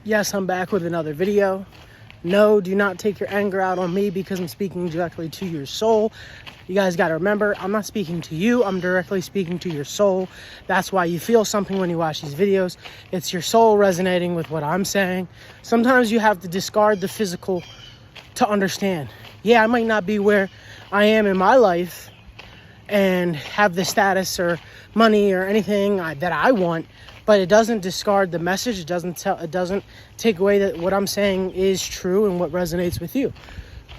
Yes, I'm back with another video. No, do not take your anger out on me because I'm speaking directly to your soul. You guys got to remember, I'm not speaking to you. I'm directly speaking to your soul. That's why you feel something when you watch these videos. It's your soul resonating with what I'm saying. Sometimes you have to discard the physical to understand. Yeah, I might not be where I am in my life and have the status or money or anything that I want, but it doesn't discard the message. It doesn't take away that what I'm saying is true and what resonates with you.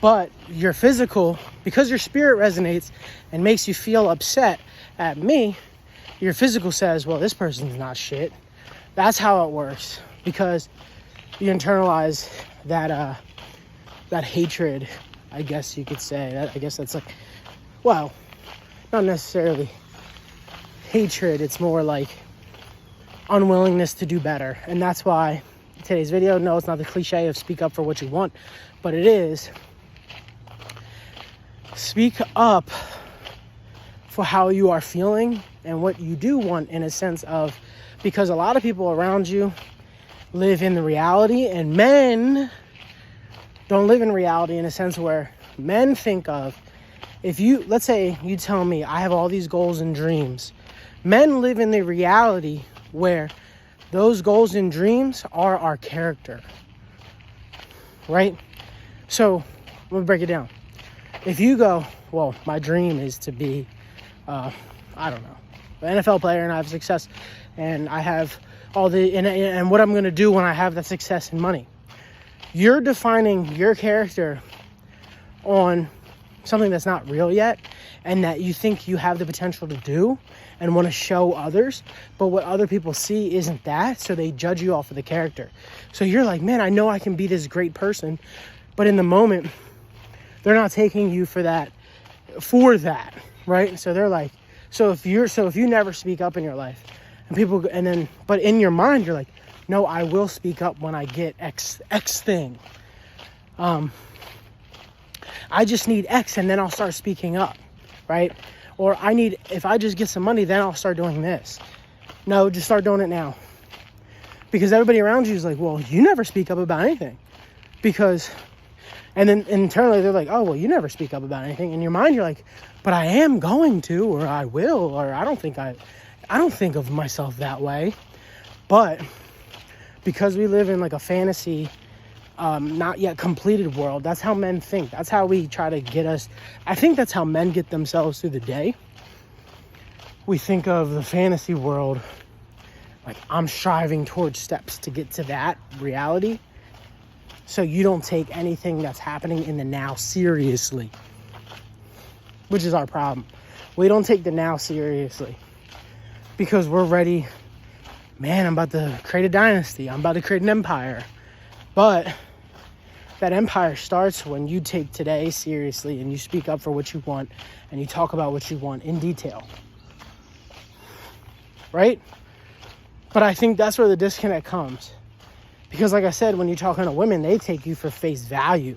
But your physical, because your spirit resonates and makes you feel upset at me, your physical says, well, this person's not shit. That's how it works, because you internalize that hatred, I guess you could say. I guess that's like, well, not necessarily hatred. It's more like unwillingness to do better. And that's why today's video, no, it's not the cliche of speak up for what you want, but it is speak up for how you are feeling and what you do want, in a sense of, because a lot of people around you live in the reality, and men don't live in reality in a sense where men think of, if you, let's say you tell me I have all these goals and dreams, men live in the reality where those goals and dreams are our character, right? So let me break it down. If you go, well, my dream is to be, I don't know, an NFL player, and I have success, and I have all the, and what I'm going to do when I have that success and money. You're defining your character on something that's not real yet, and that you think you have the potential to do and want to show others, but what other people see isn't that, so they judge you off of the character. So you're like, man, I know I can be this great person, but in the moment, they're not taking you for that, right? So they're like, so if you never speak up in your life, and people, and then, but in your mind, you're like, no, I will speak up when I get X thing. I just need X, and then I'll start speaking up, right? Or if I just get some money, then I'll start doing this. No, just start doing it now. Because everybody around you is like, well, you never speak up about anything. And then internally they're like, oh, well, you never speak up about anything. In your mind, you're like, but I am going to, or I will, or I don't think of myself that way. But because we live in like a fantasy, not yet completed world, that's how men think. That's how we try to get us. I think that's how men get themselves through the day. We think of the fantasy world like, I'm striving towards steps to get to that reality. So you don't take anything that's happening in the now seriously, which is our problem. We don't take the now seriously because we're ready. Man, I'm about to create a dynasty. I'm about to create an empire. But that empire starts when you take today seriously and you speak up for what you want and you talk about what you want in detail. Right? But I think that's where the disconnect comes. Because like I said, when you're talking to women, they take you for face value.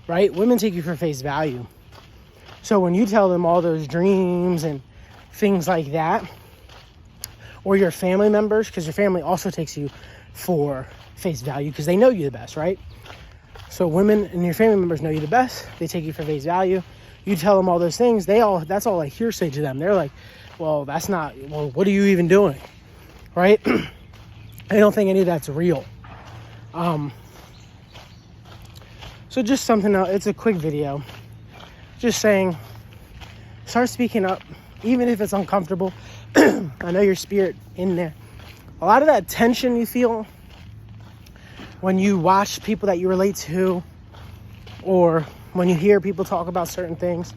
Right? Women take you for face value. So when you tell them all those dreams and things like that, or your family members, because your family also takes you for face value because they know you the best, right? So women and your family members know you the best. They take you for face value. You tell them all those things. That's all like hearsay to them. They're like, well, what are you even doing? Right? They don't think any of that's real. So just something else. It's a quick video. Just saying, start speaking up, even if it's uncomfortable. I know your spirit in there. A lot of that tension you feel when you watch people that you relate to, or when you hear people talk about certain things,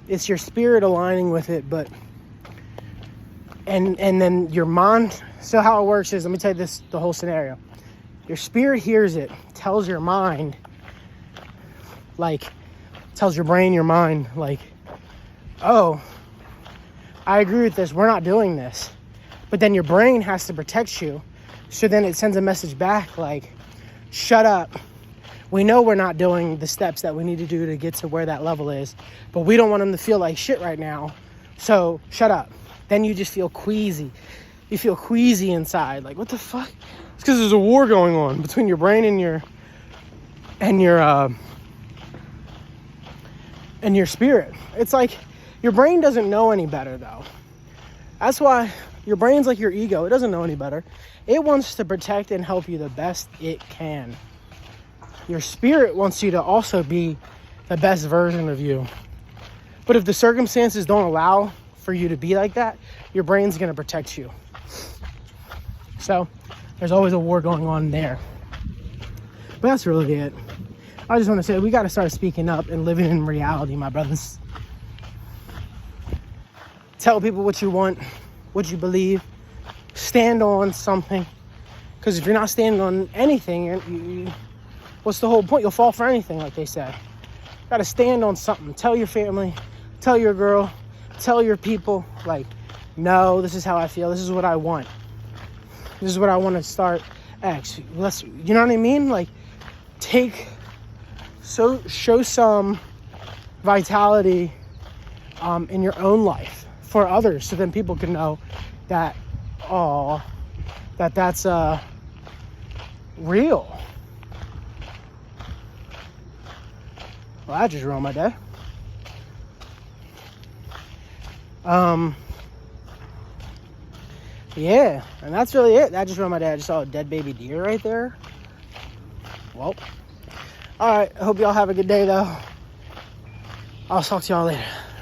it's your spirit aligning with it. But and then your mind. So how it works is, let me tell you the whole scenario. Your spirit hears it, tells your mind, tells your brain, your mind, oh, I agree with this. We're not doing this. But then your brain has to protect you. So then it sends a message back like, shut up. We know we're not doing the steps that we need to do to get to where that level is, but we don't want them to feel like shit right now. So shut up. Then you just feel queasy. You feel queasy inside. Like, what the fuck? It's because there's a war going on between your brain and your spirit. It's like your brain doesn't know any better, though. That's why your brain's like your ego. It doesn't know any better. It wants to protect and help you the best it can. Your spirit wants you to also be the best version of you. But if the circumstances don't allow for you to be like that, your brain's going to protect you. So there's always a war going on there. But that's really it. I just want to say we got to start speaking up and living in reality, my brothers. Tell people what you want, what you believe. Stand on something. Because if you're not standing on anything, what's the whole point? You'll fall for anything, like they said. Got to stand on something. Tell your family, tell your girl, tell your people, like, no, this is how I feel. This is what I want. This is what I want to start. You know what I mean? Like, show some vitality in your own life for others, so then people can know that, that's real. Well, I just ruined my day. Yeah, and that's really it. That just ruined my day. I just saw a dead baby deer right there. Well, all right. I hope y'all have a good day, though. I'll talk to y'all later.